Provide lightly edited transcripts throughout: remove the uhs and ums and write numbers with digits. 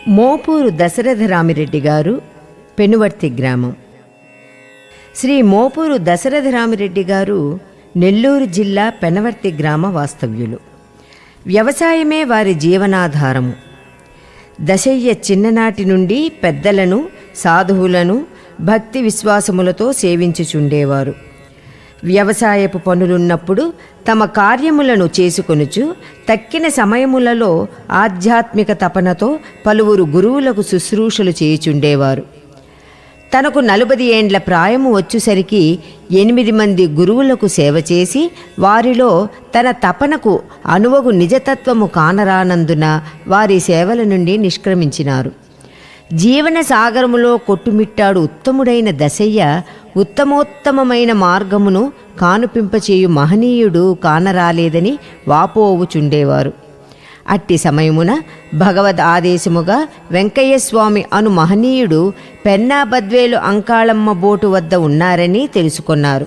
మోపూరు దశరథరామిరెడ్డి గారు, పెనువర్తి గ్రామం. శ్రీ మోపూరు దశరథరామిరెడ్డి గారు నెల్లూరు జిల్లా పెనవర్తి గ్రామ వాస్తవ్యులు. వ్యవసాయమే వారి జీవనాధారము. దశయ్య చిన్ననాటి నుండి పెద్దలను, సాధువులను భక్తి విశ్వాసములతో సేవించుచుండేవారు. వ్యవసాయపు పనులున్నప్పుడు తమ కార్యములను చేసుకొనుచు తక్కిన సమయములలో ఆధ్యాత్మిక తపనతో పలువురు గురువులకు శుశ్రూషలు చేయుచుండేవారు. తనకు 40 ఏండ్ల ప్రాయము వచ్చేసరికి 8 మంది గురువులకు సేవ చేసి వారిలో తన తపనకు అనువగు నిజతత్వము కానరానందున వారి సేవల నుండి నిష్క్రమించినారు. జీవన సాగరములో కొట్టుమిట్టాడు ఉత్తముడైన దశయ్య ఉత్తమోత్తమమైన మార్గమును కానుపింపచేయు మహనీయుడు కానరాలేదని వాపోవుచుండేవారు. అట్టి సమయమున భగవద్ ఆదేశముగా వెంకయ్యస్వామి అను మహనీయుడు పెన్నా బద్వేలు అంకాళమ్మ బోటు వద్ద ఉన్నారని తెలుసుకున్నారు.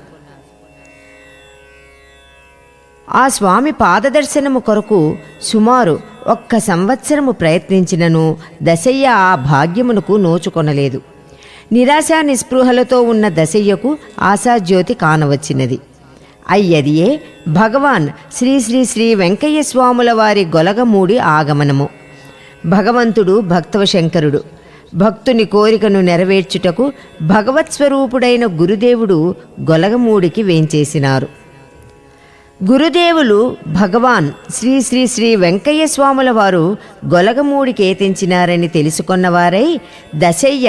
ఆ స్వామి పాదదర్శనము కొరకు సుమారు 1 సంవత్సరము ప్రయత్నించినను దశయ్య ఆ భాగ్యమునకు నోచుకొనలేదు. నిరాశా నిస్పృహలతో ఉన్న దశయ్యకు ఆశాజ్యోతి కానవచ్చినది. అయ్యదియే భగవాన్ శ్రీ శ్రీ శ్రీ వెంకయ్య స్వాముల వారి గొలగమూడి ఆగమనము. భగవంతుడు భక్తవశంకరుడు. భక్తుని కోరికను నెరవేర్చుటకు భగవత్స్వరూపుడైన గురుదేవుడు గొలగమూడికి వేంచేసినారు. గురుదేవులు భగవాన్ శ్రీ శ్రీ శ్రీ వెంకయ్య స్వాముల వారు గొలగమూడికి ఏతించినారని తెలుసుకొన్నవారై దశయ్య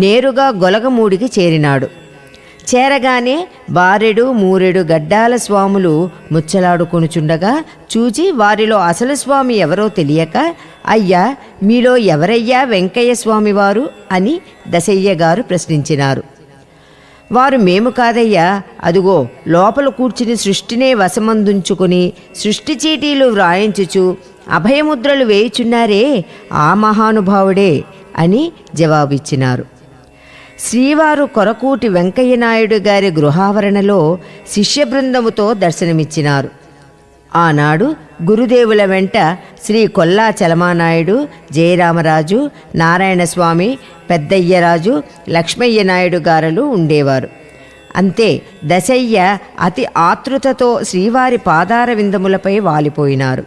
నేరుగా గొలగమూడికి చేరినాడు. చేరగానే బారెడు మూరెడు గడ్డాల స్వాములు ముచ్చలాడుకొనుచుండగా చూచి వారిలో అసలు స్వామి ఎవరో తెలియక, అయ్యా మీలో ఎవరయ్యా వెంకయ్య స్వామివారు అని దశయ్య గారు ప్రశ్నించినారు. వారు మేము కాదయ్యా, అదుగో లోపల కూర్చుని సృష్టినే వశమందుంచుకుని సృష్టి చీటీలు వ్రాయించుచు అభయముద్రలు వేయుచున్నారే ఆ మహానుభావుడే అని జవాబిచ్చినారు. శ్రీవారు కొరకూటి వెంకయ్య నాయుడు గారి గృహావరణలో శిష్య బృందముతో దర్శనమిచ్చినారు. ఆనాడు గురుదేవుల వెంట శ్రీ కొల్లా చలమానాయుడు, జయరామరాజు, నారాయణస్వామి, పెద్దయ్యరాజు, లక్ష్మయ్య నాయుడు గారులు ఉండేవారు. అంతే దశయ్య అతి ఆతృతతో శ్రీవారి పాదార విందములపై వాలిపోయినారు.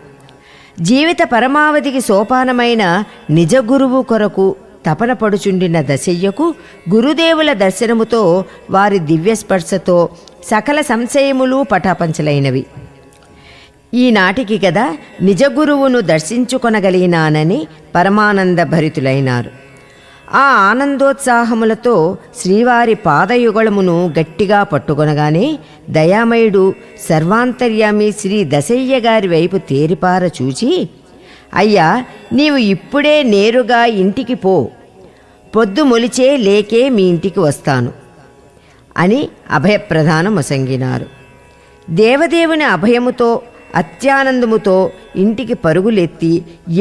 జీవిత పరమావధికి సోపానమైన నిజ గురువు కొరకు తపన పడుచుండిన దశయ్యకు గురుదేవుల దర్శనముతో వారి దివ్యస్పర్శతో సకల సంశయములు పటాపంచలైనవి. ఈనాటికి కదా నిజ గురువును దర్శించుకొనగలిగినానని పరమానంద భరితులైనారు. ఆ ఆనందోత్సాహములతో శ్రీవారి పాదయుగళమును గట్టిగా పట్టుకొనగానే దయామయుడు సర్వాంతర్యామి శ్రీ దశయ్య గారి వైపు తేరిపార చూచి, అయ్యా నీవు ఇప్పుడే నేరుగా ఇంటికి పో, పొద్దు మొలిచే లేకే మీ ఇంటికి వస్తాను అని అభయప్రదానం మొసంగినారు. దేవదేవుని అభయముతో అత్యానందముతో ఇంటికి పరుగులెత్తి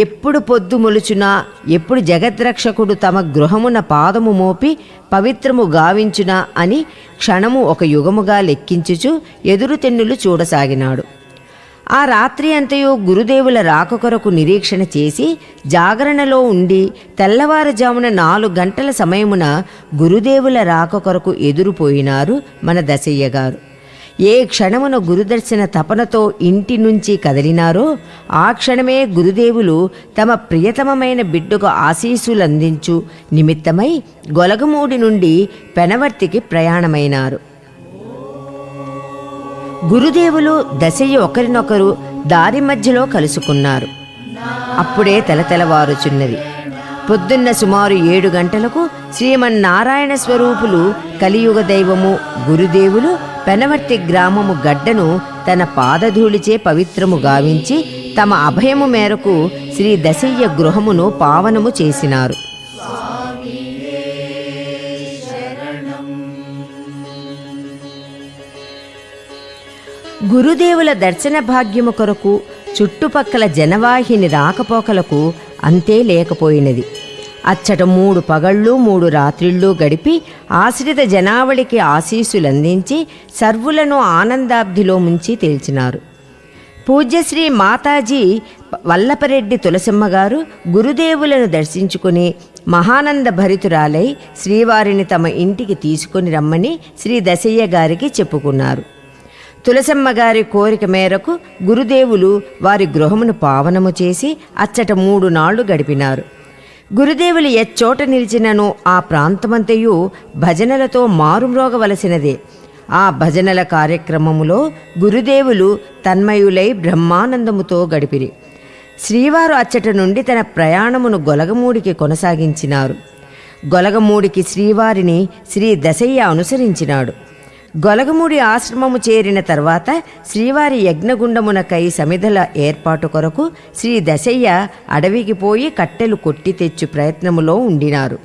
ఎప్పుడు పొద్దు మొలుచునా, ఎప్పుడు జగద్రక్షకుడు తమ గృహమున పాదము మోపి పవిత్రము గావించునా అని క్షణము ఒక యుగముగా లెక్కించుచు ఎదురుతెన్నులు చూడసాగినాడు. ఆ రాత్రి అంతయు గురుదేవుల రాక కొరకు నిరీక్షణ చేసి జాగరణలో ఉండి తెల్లవారుజామున 4 గంటల సమయమున గురుదేవుల రాక కొరకు ఎదురుపోయినారు మన దశయ్య గారు. ఏ క్షణమున గురుదర్శన తపనతో ఇంటి నుంచి కదిలినారో ఆ క్షణమే గురుదేవులు తమ ప్రియతమమైన బిడ్డకు ఆశీస్సులందించు నిమిత్తమై గొలగమూడి నుండి పెనవర్తికి ప్రయాణమైనారు. గురుదేవులు దశయ్య ఒకరినొకరు దారి మధ్యలో కలుసుకున్నారు. అప్పుడే తెలతెలవారుచున్నది. పొద్దున్న సుమారు 7 గంటలకు శ్రీమన్నారాయణ స్వరూపులు కలియుగ దైవము గురుదేవులు పెనవర్తి గ్రామము గడ్డను తన పాదధూళిచే పవిత్రము గావించి తమ అభయము మేరకు శ్రీ దశయ్య గృహమును పావనము చేసినారు. గురుదేవుల దర్శన భాగ్యము కొరకు చుట్టుపక్కల జనవాహిని రాకపోకలకు అంతే లేకపోయినది. అచ్చట 3 పగళ్ళు 3 రాత్రిళ్ళు గడిపి ఆశ్రిత జనావళికి ఆశీస్సులందించి సర్వులను ఆనందాబ్ధిలో ముంచి తేల్చినారు. పూజ్యశ్రీ మాతాజీ వల్లపరెడ్డి తులసమ్మగారు గురుదేవులను దర్శించుకుని మహానంద భరితురాలై శ్రీవారిని తమ ఇంటికి తీసుకుని రమ్మని శ్రీ దశయ్య గారికి చెప్పుకున్నారు. తులసమ్మగారి కోరిక మేరకు గురుదేవులు వారి గృహమును పావనము చేసి అచ్చట 3 నాళ్లు గడిపినారు. గురుదేవులు ఎచ్చోట నిలిచినను ఆ ప్రాంతమంతయు భజనలతో మారుమ్రోగవలసినదే. ఆ భజనల కార్యక్రమములో గురుదేవులు తన్మయులై బ్రహ్మానందముతో గడిపిరి. శ్రీవారు అచ్చట నుండి తన ప్రయాణమును గొలగమూడికి కొనసాగించినారు. గొలగమూడికి శ్రీవారిని శ్రీ దశయ్య అనుసరించినాడు. గొలగమూడి ఆశ్రమము చేరిన తర్వాత శ్రీవారి యజ్ఞగుండమునకై సమిధల ఏర్పాటు కొరకు శ్రీ దశయ్య అడవికి పోయి కట్టెలు కొట్టి తెచ్చు ప్రయత్నములో ఉండినారు.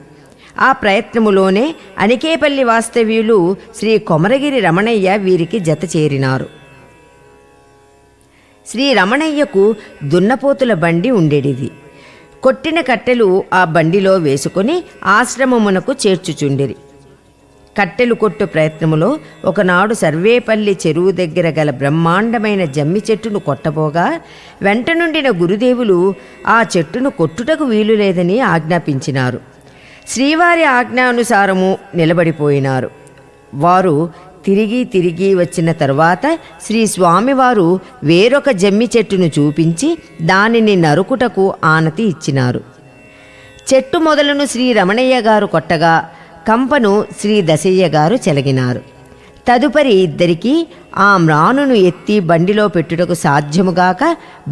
ఆ ప్రయత్నములోనే అనికేపల్లి వాస్తవ్యులు శ్రీ కొమరగిరి రమణయ్య వీరికి జత చేరినారు. శ్రీ రమణయ్యకు దున్నపోతుల బండి ఉండేడిది. కొట్టిన కట్టెలు ఆ బండిలో వేసుకుని ఆశ్రమమునకు చేర్చుచుండిరి. కట్టెలు కొట్టు ప్రయత్నములో ఒకనాడు సర్వేపల్లి చెరువు దగ్గర గల బ్రహ్మాండమైన జమ్మి చెట్టును కొట్టబోగా వెంట నుండిన గురుదేవులు ఆ చెట్టును కొట్టుటకు వీలు లేదని ఆజ్ఞాపించినారు. శ్రీవారి ఆజ్ఞానుసారము నిలబడిపోయినారు. వారు తిరిగి వచ్చిన తర్వాత శ్రీ స్వామివారు వేరొక జమ్మి చెట్టును చూపించి దానిని నరుకుటకు ఆనతి ఇచ్చినారు. చెట్టు మొదలును శ్రీ రమణయ్య గారు కొట్టగా కంపను శ్రీ దశయ్య గారు చెలగినారు. తదుపరి ఇద్దరికీ ఆ మ్రానును ఎత్తి బండిలో పెట్టుటకు సాధ్యముగాక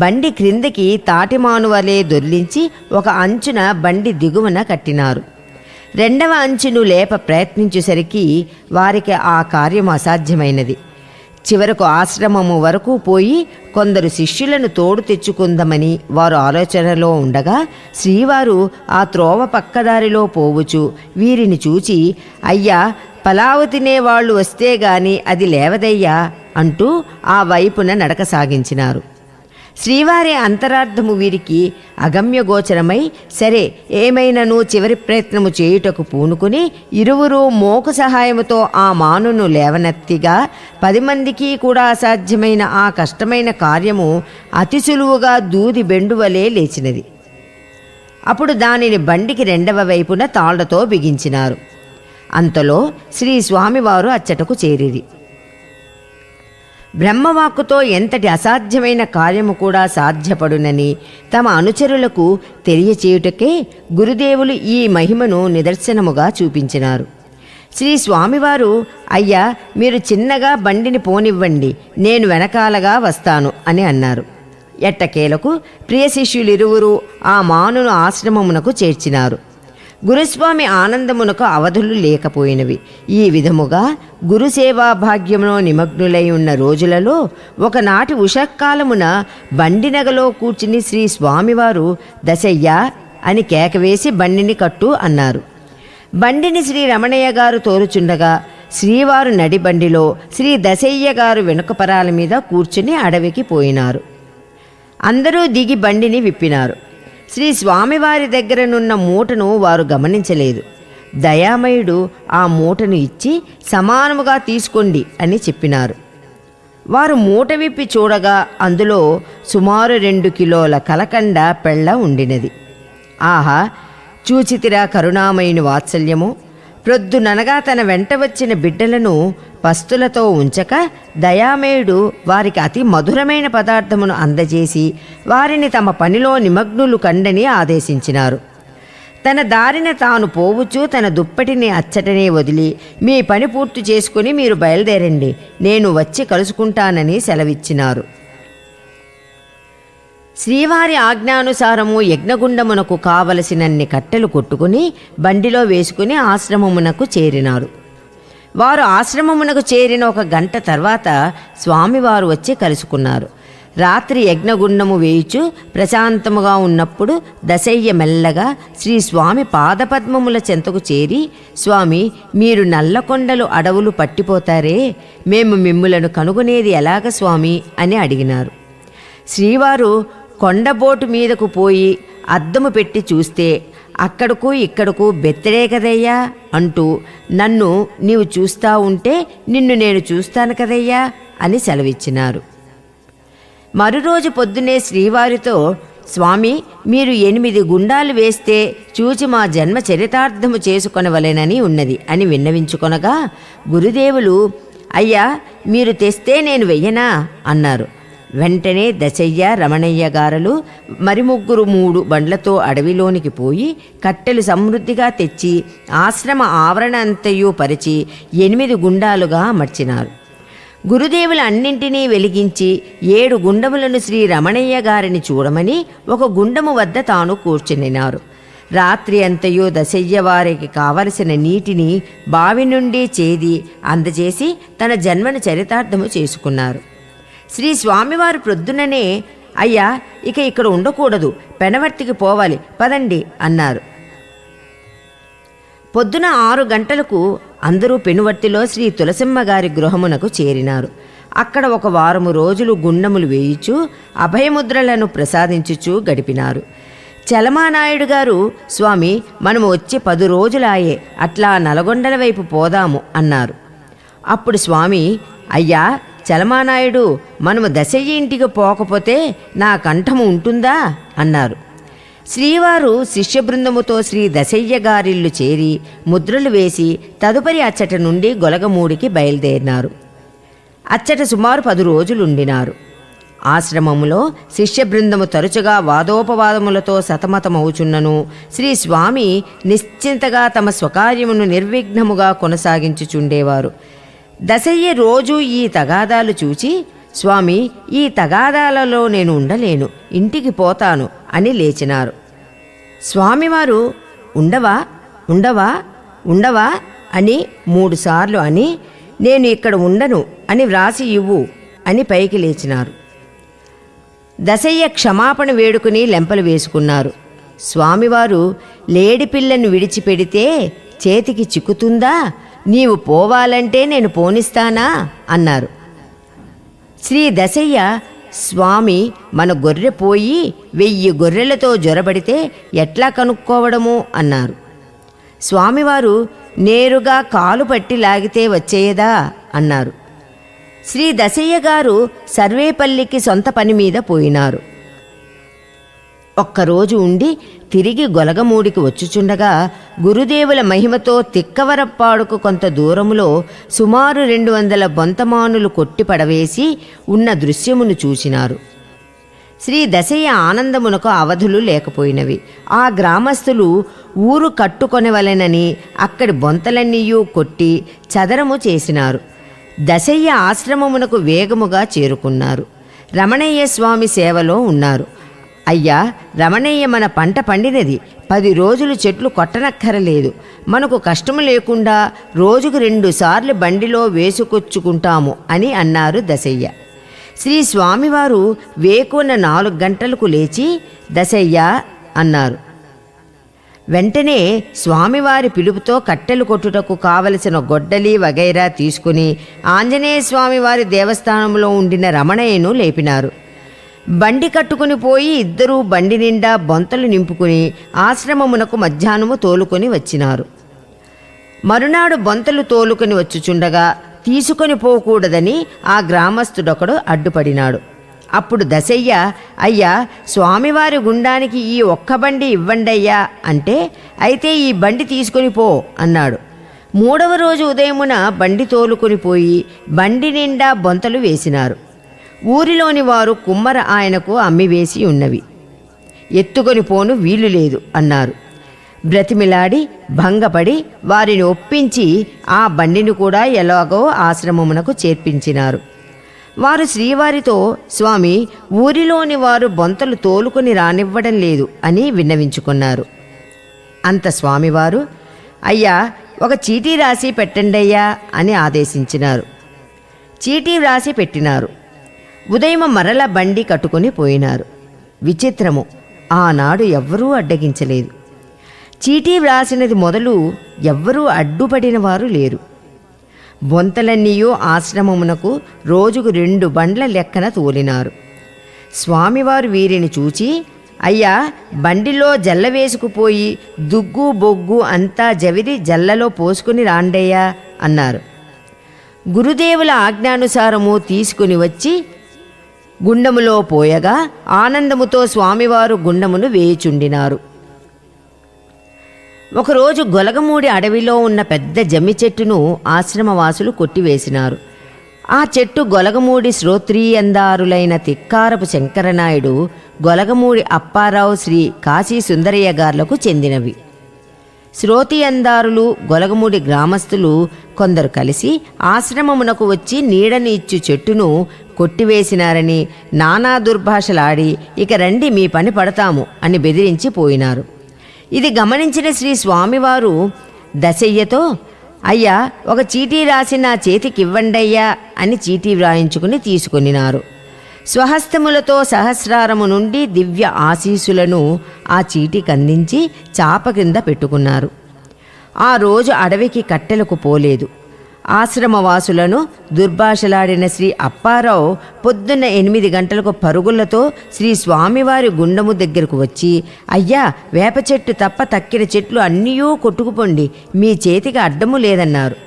బండి క్రిందకి తాటిమానువలే దొర్లించి ఒక అంచున బండి దిగువన కట్టినారు. రెండవ అంచును లేప ప్రయత్నించేసరికి వారికి ఆ కార్యం అసాధ్యమైనది. చివరకు ఆశ్రమము వరకు పోయి కొందరు శిష్యులను తోడు తెచ్చుకుందామని వారు ఆలోచనలో ఉండగా శ్రీవారు ఆ త్రోవ పక్కదారిలో పోవచ్చు వీరిని చూచి, అయ్యా, పలావు తినేవాళ్లు వస్తే గాని అది లేవదయ్యా అంటూ ఆ వైపున నడక సాగించినారు. శ్రీవారి అంతరార్థము వీరికి అగమ్యగోచరమై సరే ఏమైనను చివరి ప్రయత్నము చేయుటకు పూనుకుని ఇరువురు మోకు సహాయముతో ఆ మానును లేవనెత్తిగా 10 మందికి కూడా అసాధ్యమైన ఆ కష్టమైన కార్యము అతి సులువుగా దూది బెండువలే లేచినది. అప్పుడు దానిని బండికి రెండవ వైపున తాళ్లతో బిగించినారు. అంతలో శ్రీ స్వామివారు అచ్చటకు చేరిరి. బ్రహ్మవాక్కుతో ఎంతటి అసాధ్యమైన కార్యము కూడా సాధ్యపడునని తమ అనుచరులకు తెలియచేయుటకే గురుదేవులు ఈ మహిమను నిదర్శనముగా చూపించినారు. శ్రీ స్వామివారు, అయ్యా, మీరు చిన్నగా బండిని పోనివ్వండి, నేను వెనకాలగా వస్తాను అని అన్నారు. ఎట్టకేలకు ప్రియ శిష్యులిరువురు ఆ మానును ఆశ్రమమునకు చేర్చినారు. గురుస్వామి ఆనందమునకు అవధులు లేకపోయినవి. ఈ విధముగా గురుసేవా భాగ్యములో నిమగ్నులై ఉన్న రోజులలో ఒకనాటి ఉషకాలమున బండినగలో కూర్చుని శ్రీ స్వామివారు దశయ్య అని కేకవేసి బండిని కట్టు అన్నారు. బండిని శ్రీ రమణయ్య గారు తోలుచుండగా శ్రీవారు నడిబండిలో శ్రీ దశయ్య గారు వెనుకపరాల మీద కూర్చుని అడవికి పోయినారు. అందరూ దిగి బండిని విప్పినారు. శ్రీ స్వామివారి దగ్గరనున్న మూటను వారు గమనించలేదు. దయామయుడు ఆ మూటను ఇచ్చి సమానముగా తీసుకోండి అని చెప్పినారు. వారు మూట విప్పి చూడగా అందులో సుమారు 2 కిలోల కలకండ పెళ్ళ ఉండినది. ఆహా, చూచితిరా కరుణామయుని వాత్సల్యము! ప్రొద్దుననగా తన వెంట వచ్చిన బిడ్డలను పస్తులతో ఉంచక దయామయుడు వారికి అతి మధురమైన పదార్థమును అందజేసి వారిని తమ పనిలో నిమగ్నులు కండని ఆదేశించినారు. తన దారిన తాను పోవచ్చు తన దుప్పటిని అచ్చటనే వదిలి, మీ పని పూర్తి చేసుకుని మీరు బయలుదేరండి, నేను వచ్చి కలుసుకుంటానని సెలవిచ్చినారు. శ్రీవారి ఆజ్ఞానుసారము యజ్ఞగుండమునకు కావలసినన్ని కట్టెలు కొట్టుకుని బండిలో వేసుకుని ఆశ్రమమునకు చేరినారు. వారు ఆశ్రమమునకు చేరిన 1 గంట తర్వాత స్వామివారు వచ్చి కలుసుకున్నారు. రాత్రి యజ్ఞగుండము వేయుచు ప్రశాంతముగా ఉన్నప్పుడు దశయ్య మెల్లగా శ్రీ స్వామి పాదపద్మముల చెంతకు చేరి, స్వామి, మీరు నల్లకొండలు అడవులు పట్టిపోతారే, మేము మిమ్ములను కనుగొనేది ఎలాగ స్వామి అని అడిగినారు. శ్రీవారు కొండబోటు మీదకు పోయి అద్దము పెట్టి చూస్తే అక్కడకు ఇక్కడకు బెత్తడే కదయ్యా అంటూ, నన్ను నీవు చూస్తా ఉంటే నిన్ను నేను చూస్తాను కదయ్యా అని సెలవిచ్చినారు. మరురోజు పొద్దునే శ్రీవారితో, స్వామి, మీరు 8 గుండాలు వేస్తే చూచి మా జన్మ చరితార్థము చేసుకొనవలెనని ఉన్నది అని విన్నవించుకొనగా, గురుదేవులు, అయ్యా, మీరు తెస్తే నేను వెయ్యనా అన్నారు. వెంటనే దశయ్య, రమణయ్య గారులు మరి 3 బండ్లతో అడవిలోనికి పోయి కట్టెలు సమృద్ధిగా తెచ్చి ఆశ్రమ ఆవరణ అంతయు పరిచి 8 గుండాలుగా అమర్చినారు. గురుదేవులు అన్నింటినీ వెలిగించి 7 గుండములను శ్రీ రమణయ్య గారిని చూడమని ఒక గుండము వద్ద తాను కూర్చునినారు. రాత్రి అంతయు దశయ్య వారికి కావలసిన నీటిని బావి నుండి చేది అందజేసి తన జన్మను చరితార్థము చేసుకున్నారు. శ్రీ స్వామివారు ప్రొద్దుననే, అయ్యా, ఇక ఇక్కడ ఉండకూడదు, పెనవర్తికి పోవాలి, పదండి అన్నారు. పొద్దున 6 గంటలకు అందరూ పెనువర్తిలో శ్రీ తులసిమ్మ గారి గృహమునకు చేరినారు. అక్కడ 1 వారము రోజులు గుండములు వేయిచూ అభయముద్రలను ప్రసాదించుచూ గడిపినారు. చలమానాయుడు గారు, స్వామి, మనము వచ్చి 10 రోజులాయే, అట్లా నల్గొండల వైపు పోదాము అన్నారు. అప్పుడు స్వామి, అయ్యా చలమానాయుడు, మనము దశయ్య ఇంటికి పోకపోతే నా కంఠము ఉంటుందా అన్నారు. శ్రీవారు శిష్య బృందముతో శ్రీ దశయ్య గారిల్లు చేరి ముద్రలు వేసి తదుపరి అచ్చట నుండి గొలగమూడికి బయలుదేరినారు. అచ్చట సుమారు 10 రోజులుండినారు. ఆశ్రమములో శిష్య బృందము తరచుగా వాదోపవాదములతో సతమతమవుచున్నను శ్రీ స్వామి నిశ్చింతగా తమ స్వకార్యమును నిర్విఘ్నముగా కొనసాగించుచుండేవారు. దశయ్య రోజు ఈ తగాదాలు చూచి, స్వామి, ఈ తగాదాలలో నేను ఉండలేను, ఇంటికి పోతాను అని లేచినారు. స్వామివారు, ఉండవా ఉండవా ఉండవా అని 3 సార్లు అని, నేను ఇక్కడ ఉండను అని వ్రాసి ఇవ్వు అని పైకి లేచినారు. దశయ్య క్షమాపణ వేడుకుని లెంపలు వేసుకున్నారు. స్వామివారు, లేడిపిల్లను విడిచిపెడితే చేతికి చిక్కుతుందా, నీవు పోవాలంటే నేను పోనిస్తానా అన్నారు. శ్రీ దశయ్య, స్వామి, మన గొర్రె పోయి 1000 గొర్రెలతో జ్వరబడితే ఎట్లా కనుక్కోవడము అన్నారు. స్వామివారు, నేరుగా కాలు పట్టి లాగితే వచ్చేయదా అన్నారు. శ్రీ దశయ్య గారు సర్వేపల్లికి సొంత పని మీద పోయినారు. ఒక్కరోజు ఉండి తిరిగి గొలగమూడికి వచ్చుచుండగా గురుదేవుల మహిమతో తిక్కవరప్పాడుకు కొంత దూరములో సుమారు 200 బొంతమానులు కొట్టి పడవేసి ఉన్న దృశ్యమును చూచినారు. శ్రీ దశయ్య ఆనందమునకు అవధులు లేకపోయినవి. ఆ గ్రామస్తులు ఊరు కట్టుకొనవలెనని అక్కడి బొంతలన్నీయూ కొట్టి చదరము చేసినారు. దశయ్య ఆశ్రమమునకు వేగముగా చేరుకున్నారు. రమణయ్య స్వామి సేవలో ఉన్నారు. అయ్యా, రమణయ్య, మన పంట పండినది, 10 రోజులు చెట్లు కొట్టనక్కరలేదు, మనకు కష్టము లేకుండా రోజుకు 2 సార్లు బండిలో వేసుకొచ్చుకుంటాము అని అన్నారు దశయ్య. శ్రీ స్వామివారు వేకున్న 4 గంటలకు లేచి, దశయ్య అన్నారు. వెంటనే స్వామివారి పిలుపుతో కట్టెలు కొట్టుటకు కావలసిన గొడ్డలి వగైరా తీసుకుని ఆంజనేయ స్వామివారి దేవస్థానంలో ఉండిన రమణయ్యను లేపినారు. బండి కట్టుకుని పోయి ఇద్దరూ బండి నిండా బొంతలు నింపుకుని ఆశ్రమమునకు మధ్యాహ్నము తోలుకొని వచ్చినారు. మరునాడు బొంతలు తోలుకొని వచ్చుచుండగా తీసుకొని పోకూడదని ఆ గ్రామస్తుడొకడు అడ్డుపడినాడు. అప్పుడు దశయ్య, అయ్యా, స్వామివారి గుండానికి ఈ ఒక్క బండి ఇవ్వండయ్యా అంటే, అయితే ఈ బండి తీసుకొని పో అన్నాడు. 3వ రోజు ఉదయమున బండి తోలుకొని పోయి బండి నిండా బొంతలు వేసినారు. ఊరిలోని వారు కుమ్మర ఆయనకు అమ్మివేసి ఉన్నవి, ఎత్తుకొని పోను వీలు లేదు అన్నారు. బ్రతిమిలాడి భంగపడి వారిని ఒప్పించి ఆ బండిని కూడా ఎలాగో ఆశ్రమమునకు చేర్పించినారు. వారు శ్రీవారితో, స్వామి, ఊరిలోని వారు బొంతలు తోలుకొని రానివ్వడం లేదు అని విన్నవించుకున్నారు. అంత స్వామివారు, అయ్యా, ఒక చీటీ రాసి పెట్టండయ్యా అని ఆదేశించినారు. చీటీ వ్రాసి పెట్టినారు. ఉదయం మరల బండి కట్టుకుని పోయినారు. విచిత్రము, ఆనాడు ఎవ్వరూ అడ్డగించలేదు. చీటీ వ్రాసినది మొదలు ఎవ్వరూ అడ్డుపడిన వారు లేరు. బొంతలన్నీయూ ఆశ్రమమునకు రోజుకు 2 బండ్ల లెక్కన తోలినారు. స్వామివారు వీరిని చూచి, అయ్యా, బండిలో జల్ల వేసుకుపోయి దుగ్గు బొగ్గు అంతా జవిరి జల్లలో పోసుకుని రాండయ్యా అన్నారు. గురుదేవుల ఆజ్ఞానుసారము తీసుకుని వచ్చి గుండములో పోయగా ఆనందముతో స్వామివారు గుండమును వేయుచుండినారు. ఒకరోజు గొలగమూడి అడవిలో ఉన్న పెద్ద జమ్మి చెట్టును ఆశ్రమవాసులు కొట్టివేసినారు. ఆ చెట్టు గొలగమూడి శ్రోత్రీయందారులైన తిక్కారపు శంకరనాయుడు, గొలగమూడి అప్పారావు, శ్రీ కాశీ సుందరయ్య గార్లకు చెందినవి. శ్రోతియందారులు, గొలగమూడి గ్రామస్తులు కొందరు కలిసి ఆశ్రమమునకు వచ్చి నీడని ఇచ్చు చెట్టును కొట్టివేసినారని నానా దుర్భాషలాడి, ఇక రండి మీ పని పడతాము అని బెదిరించి పోయినారు. ఇది గమనించిన శ్రీ స్వామివారు దశయ్యతో, అయ్యా, ఒక చీటీ రాసి నా చేతికివ్వండయ్యా అని చీటీ వ్రాయించుకుని తీసుకొనినారు. స్వహస్తములతో సహస్రారము నుండి దివ్య ఆశీస్సులను ఆ చీటీకి అందించి చాప కింద పెట్టుకున్నారు. ఆ రోజు అడవికి కట్టెలకు పోలేదు. ఆశ్రమవాసులను దుర్భాషలాడిన శ్రీ అప్పారావు పొద్దున్న 8 గంటలకు పరుగులతో శ్రీ స్వామివారి గుండము దగ్గరకు వచ్చి, అయ్యా, వేప చెట్టు తప్ప తక్కిన చెట్లు అన్నీయూ కొట్టుకుపోండి, మీ చేతికి అడ్డము లేదన్నారు.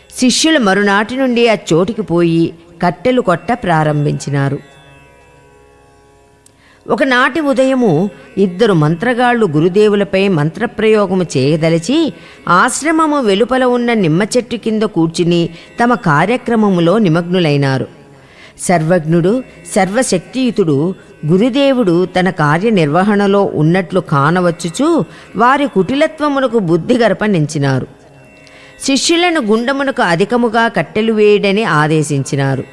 శిష్యులు మరునాటి నుండి ఆ చోటికి పోయి కట్టెలు కొట్ట ప్రారంభించినారు. ఒకనాటి ఉదయము 2 మంత్రగాళ్లు గురుదేవులపై మంత్రప్రయోగము చేయదలిచి ఆశ్రమము వెలుపల ఉన్న నిమ్మ చెట్టు కింద కూర్చుని తమ కార్యక్రమములో నిమగ్నులైనారు. సర్వజ్ఞుడు, సర్వశక్తియుతుడు గురుదేవుడు తన కార్యనిర్వహణలో ఉన్నట్లు కానవచ్చుచూ వారి కుటిలత్వమునకు బుద్ధి గర్పనించినారు. శిష్యులను గుండమునకు అధికముగా కట్టెలు వేయడని ఆదేశించినారు.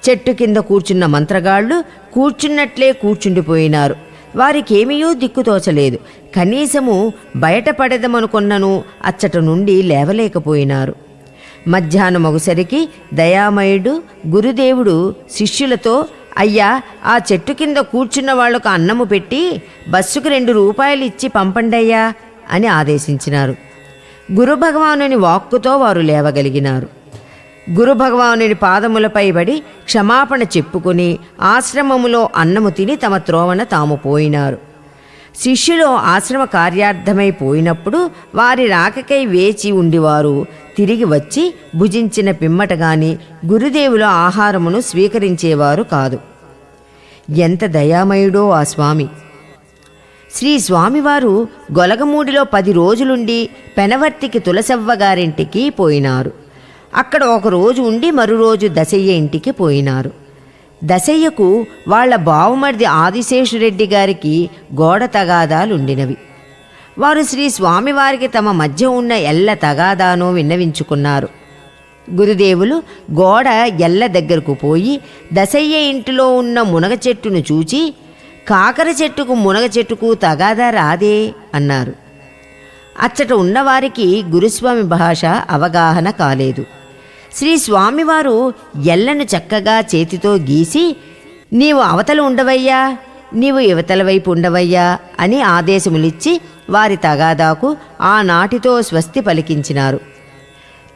చెట్టు కింద కూర్చున్న మంత్రగాళ్లు కూర్చున్నట్లే కూర్చుండిపోయినారు. వారికేమీయూ దిక్కుతోచలేదు. కనీసము బయటపడదమనుకొన్నను అచ్చట నుండి లేవలేకపోయినారు. మధ్యాహ్నమొగసరికి దయామయుడు గురుదేవుడు శిష్యులతో, అయ్యా, ఆ చెట్టు కింద కూర్చున్న వాళ్లకు అన్నము పెట్టి బస్సుకు 2 రూపాయలు ఇచ్చి పంపండయ్యా అని ఆదేశించినారు. గురుభగవానుని వాక్కుతో వారు లేవగలిగినారు. గురుభగవానుని పాదములపై పడి క్షమాపణ చెప్పుకుని ఆశ్రమములో అన్నము తిని తమ త్రోవన తాము పోయినారు. శిష్యులు ఆశ్రమ కార్యార్థమై పోయినప్పుడు వారి రాకకై వేచి ఉండివారు తిరిగి వచ్చి భుజించిన పిమ్మట గాని గురుదేవుల ఆహారమును స్వీకరించేవారు కాదు. ఎంత దయామయుడో ఆ స్వామి! శ్రీ స్వామివారు గొలగమూడిలో 10 రోజులుండి పెనవర్తికి తులసవ్వగారింటికి పోయినారు. అక్కడ ఒకరోజు ఉండి మరురోజు దశయ్య ఇంటికి పోయినారు. దశయ్యకు వాళ్ల బావుమర్ది ఆదిశేషురెడ్డి గారికి గోడ తగాదాలుండినవి. వారు శ్రీ స్వామివారికి తమ మధ్య ఉన్న ఎల్ల తగాదాను విన్నవించుకున్నారు. గురుదేవులు గోడ ఎల్ల దగ్గరకు పోయి దశయ్య ఇంటిలో ఉన్న మునగ చెట్టును చూచి, కాకర చెట్టుకు మునగ చెట్టుకు తగాదా రాదే అన్నారు. అచ్చట ఉన్నవారికి గురుస్వామి భాష అవగాహన కాలేదు. శ్రీ స్వామివారు ఎల్లను చక్కగా చేతితో గీసి, నీవు అవతల ఉండవయ్యా, నీవు యువతల వైపు ఉండవయ్యా అని ఆదేశములిచ్చి వారి తగాదాకు ఆనాటితో స్వస్తి పలికించినారు.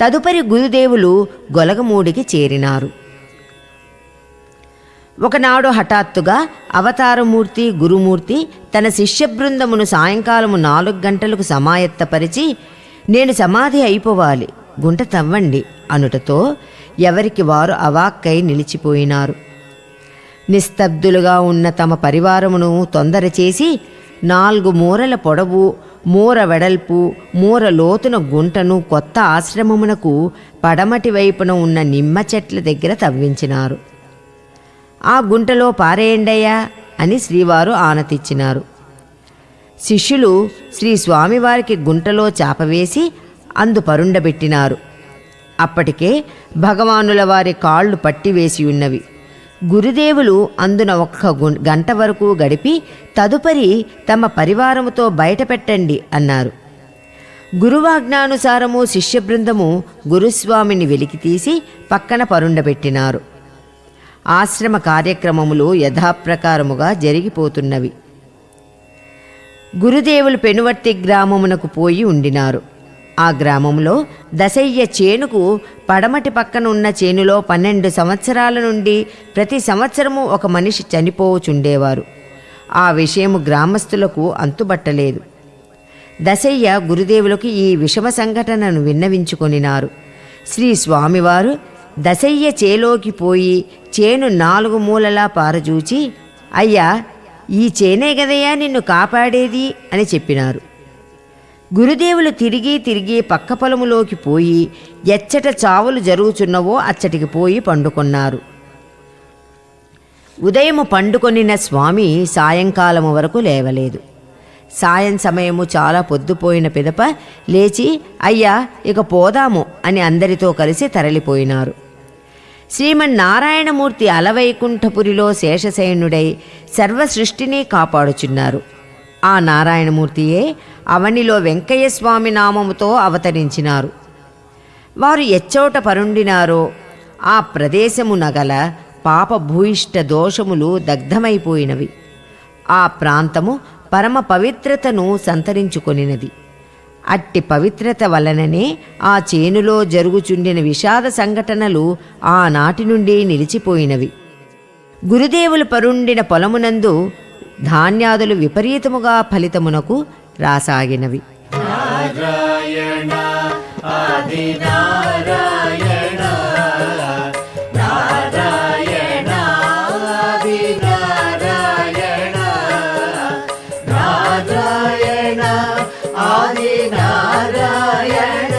తదుపరి గురుదేవులు గొలగమూడికి చేరినారు. ఒకనాడు హఠాత్తుగా అవతారమూర్తి గురుమూర్తి తన శిష్య బృందమును సాయంకాలము 4 గంటలకు సమాయత్తపరిచి, నేను సమాధి అయిపోవాలి, గుంట తవ్వండి అనుటతో ఎవరికి వారు అవాక్కై నిలిచిపోయినారు. నిస్తబ్దులుగా ఉన్న తమ పరివారమును తొందర చేసి 4 మూరల పొడవు, మూర వెడల్పు, మూర లోతున గుంటను కొత్త ఆశ్రమమునకు పడమటి వైపున ఉన్న నిమ్మ చెట్ల దగ్గర తవ్వించినారు. ఆ గుంటలో పారేయండయ్యా అని శ్రీవారు ఆనతిచ్చినారు. శిష్యులు శ్రీ స్వామివారికి గుంటలో చాపవేసి అందు పరుండబెట్టినారు. అప్పటికే భగవానుల వారి కాళ్ళు పట్టివేసి ఉన్నవి. గురుదేవులు అందున 1 గంట వరకు గడిపి తదుపరి తమ పరివారముతో బయటపెట్టండి అన్నారు. గురువాజ్ఞానుసారము శిష్యబృందము గురుస్వామిని వెలికితీసి పక్కన పరుండబెట్టినారు. ఆశ్రమ కార్యక్రమములు యథాప్రకారముగా జరిగిపోతున్నవి. గురుదేవులు పెనువర్తి గ్రామమునకు పోయి ఉండినారు. ఆ గ్రామంలో దశయ్య చేనుకు పడమటి పక్కన ఉన్న చేనులో 12 సంవత్సరాల నుండి ప్రతి సంవత్సరము ఒక మనిషి చనిపోవచుండేవారు. ఆ విషయము గ్రామస్తులకు అంతుబట్టలేదు. దశయ్య గురుదేవులకు ఈ విషమ సంఘటనను విన్నవించుకొనినారు. శ్రీ స్వామివారు దశయ్య చేలోకి పోయి చేను 4 మూలలా పారజూచి, అయ్యా, ఈ చేనే గదయ్యా నిన్ను కాపాడేది అని చెప్పినారు. గురుదేవులు తిరిగి తిరిగి పక్క పొలములోకి పోయి ఎచ్చట చావులు జరుగుచున్నవో అచ్చటికి పోయి పండుకొన్నారు. ఉదయము పండుకొనిన స్వామి సాయంకాలము వరకు లేవలేదు. సాయం సమయము చాలా పొద్దుపోయిన పిదప లేచి, అయ్యా, ఇక పోదాము అని అందరితో కలిసి తరలిపోయినారు. శ్రీమన్నారాయణమూర్తి అలవైకుంఠపురిలో శేషశయనుడై సర్వసృష్టిని కాపాడుచున్నారు. ఆ నారాయణమూర్తియే అవనిలో వెంకయ్యస్వామి నామముతో అవతరించినారు. వారు ఎచ్చోట పరుండినారో ఆ ప్రదేశము నగల పాపభూయిష్ట దోషములు దగ్ధమైపోయినవి. ఆ ప్రాంతము పరమ పవిత్రతను సంతరించుకొనినది. అట్టి పవిత్రత వలననే ఆ చేనులో జరుగుచుండిన విషాద సంఘటనలు ఆనాటి నుండి నిలిచిపోయినవి. గురుదేవులు పరుండిన పొలమునందు ధాన్యాదులు విపరీతముగా ఫలితమునకు రాసాగినవి. నారాయణ ఆది నారాయణ, నారాయణ ఆది నారాయణ, నారాయణ ఆది నారాయణ,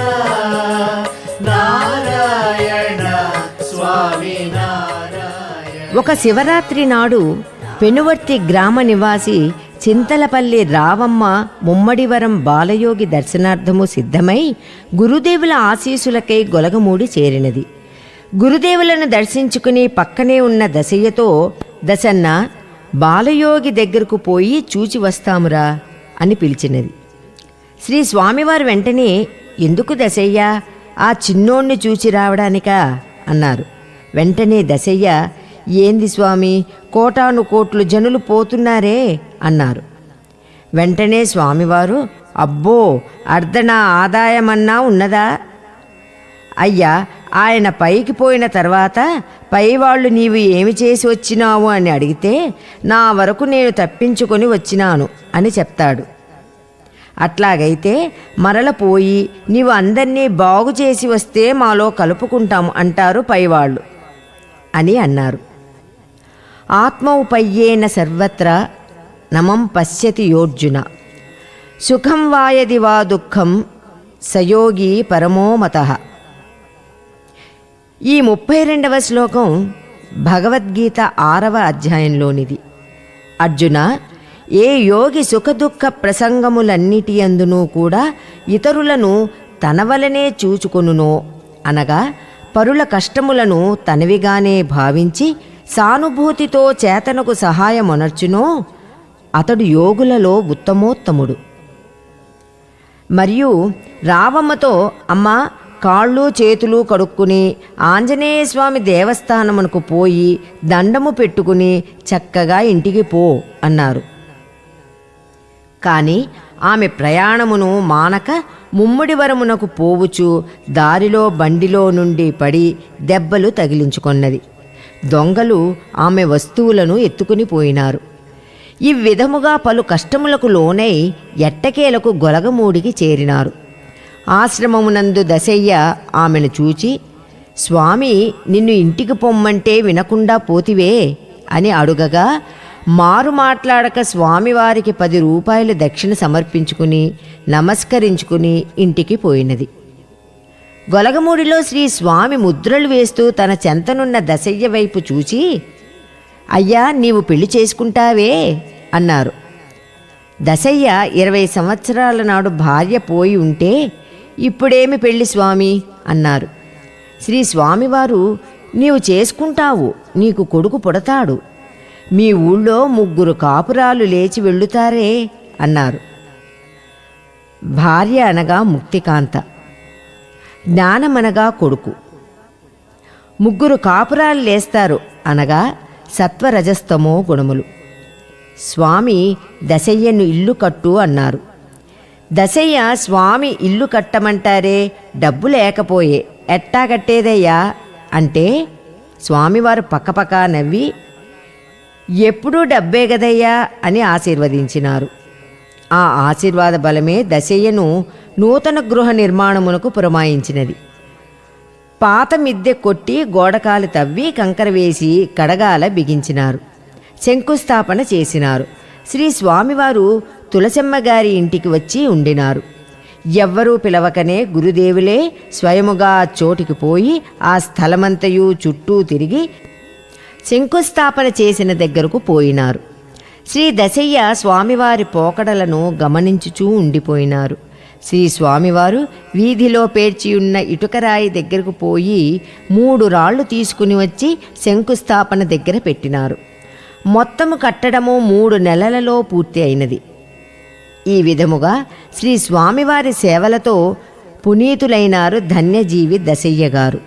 నారాయణ స్వామి నారాయణ. ఒక శివరాత్రి నాడు పెనువర్తి గ్రామ నివాసి చింతలపల్లి రావమ్మ ముమ్మడివరం బాలయోగి దర్శనార్థము సిద్ధమై గురుదేవుల ఆశీసులకై గొలగమూడి చేరినది. గురుదేవులను దర్శించుకుని పక్కనే ఉన్న దశయ్యతో, దశన్న, బాలయోగి దగ్గరకు పోయి చూచి వస్తామురా అని పిలిచినది. శ్రీ స్వామివారు వెంటనే, ఎందుకు దశయ్య, ఆ చిన్నోణ్ణి చూచి రావడానికా అన్నారు. వెంటనే దశయ్య, ఏంది స్వామి, కోటాను కోట్లు జనులు పోతున్నారే అన్నారు. వెంటనే స్వామివారు, అబ్బో, అర్ధనా ఆదాయమన్నా ఉన్నదా? అయ్యా, ఆయన పైకి పోయిన తర్వాత పైవాళ్ళు నీవు ఏమి చేసి వచ్చినావు అని అడిగితే నా వరకు నేను తప్పించుకొని వచ్చినాను అని చెప్తాడు. అట్లాగైతే మరల పోయి నీవు అందరినీ బాగు చేసి వస్తే మాలో కలుపుకుంటాము అంటారు పైవాళ్ళు అని అన్నారు. ఆత్మౌపయ్యేన సర్వత్రా నమం పశ్యతి యోర్జున, సుఖం వాయది వా దుఃఖం సయోగి పరమోమతః. ఈ 32వ శ్లోకం భగవద్గీత 6వ అధ్యాయంలోనిది. అర్జున, ఏ యోగి సుఖదుఖ ప్రసంగములన్నిటి యందునూ కూడా ఇతరులను తనవలనే చూచుకొనునో, అనగా పరుల కష్టములను తనవిగానే భావించి సానుభూతితో చేతనకు సహాయమొనర్చునో అతడు యోగులలో ఉత్తమోత్తముడు. మరియు రావమ్మతో, అమ్మా, కాళ్ళు చేతులు కడుక్కుని ఆంజనేయస్వామి దేవస్థానమునకు పోయి దండము పెట్టుకుని చక్కగా ఇంటికి పో అన్నారు. కాని ఆమె ప్రయాణమును మానక ముమ్మడివరమునకు పోవుచు దారిలో బండిలో నుండి పడి దెబ్బలు తగిలించుకొన్నది. దొంగలు ఆమె వస్తువులను ఎత్తుకుని పోయినారు. ఈ విధముగా పలు కష్టములకు లోనై ఎట్టకేలకు గొలగమూడికి చేరినారు. ఆశ్రమమునందు దశయ్య ఆమెను చూచి, స్వామి నిన్ను ఇంటికి పొమ్మంటే వినకుండా పోతివే అని అడుగగా, మారు మాట్లాడక స్వామివారికి 10 రూపాయలు దక్షిణ సమర్పించుకుని నమస్కరించుకుని ఇంటికి పోయినది. గొలగమూడిలో శ్రీ స్వామి ముద్రలు వేస్తూ తన చెంతనున్న దశయ్య వైపు చూచి, అయ్యా, నీవు పెళ్లి చేసుకుంటావే అన్నారు. దశయ్య 20 సంవత్సరాల నాడు భార్య పోయి ఉంటే ఇప్పుడేమి పెళ్లి స్వామి అన్నారు. శ్రీ స్వామివారు, నీవు చేసుకుంటావు, నీకు కొడుకు పుడతాడు, మీ ఊళ్ళో 3 కాపురాలు లేచి వెళ్ళుతారే అన్నారు. భార్య అనగా ముక్తికాంత, జ్ఞానమనగా కొడుకు. 3 కాపురాలు లేస్తారు అనగా సత్వరజస్తమో గుణములు. స్వామి దశయ్యను ఇల్లు కట్టు అన్నారు. దశయ్య, స్వామి ఇల్లు కట్టమంటారే, డబ్బు లేకపోయే, ఎట్టా కట్టేదయ్యా అంటే స్వామివారు పక్కపక్క నవ్వి, ఎప్పుడూ డబ్బే గదయ్యా అని ఆశీర్వదించినారు. ఆ ఆశీర్వాద బలమే దశయ్యను నూతన గృహ నిర్మాణమునకు పురమాయించినది. పాత మిద్దె కొట్టి గోడకాలు తవ్వి కంకర వేసి కడగాల బిగించినారు. శంకుస్థాపన చేసినారు. శ్రీ స్వామివారు తులసమ్మ గారి ఇంటికి వచ్చి ఉండినారు. ఎవ్వరూ పిలవకనే గురుదేవులే స్వయముగా చోటికి పోయి ఆ స్థలమంతయు చుట్టూ తిరిగి శంకుస్థాపన చేసిన దగ్గరకు పోయినారు. శ్రీ దశయ్య స్వామివారి పోకడలను గమనించుచూ ఉండిపోయినారు. శ్రీ స్వామివారు వీధిలో పేర్చియున్న ఇటుకరాయి దగ్గరకు పోయి 3 రాళ్లు తీసుకుని వచ్చి శంకుస్థాపన దగ్గర పెట్టినారు. మొత్తము కట్టడము 3 నెలలలో పూర్తి అయినది. ఈ విధముగా శ్రీ స్వామివారి సేవలతో పునీతులైనారు ధన్యజీవి దశయ్య గారు.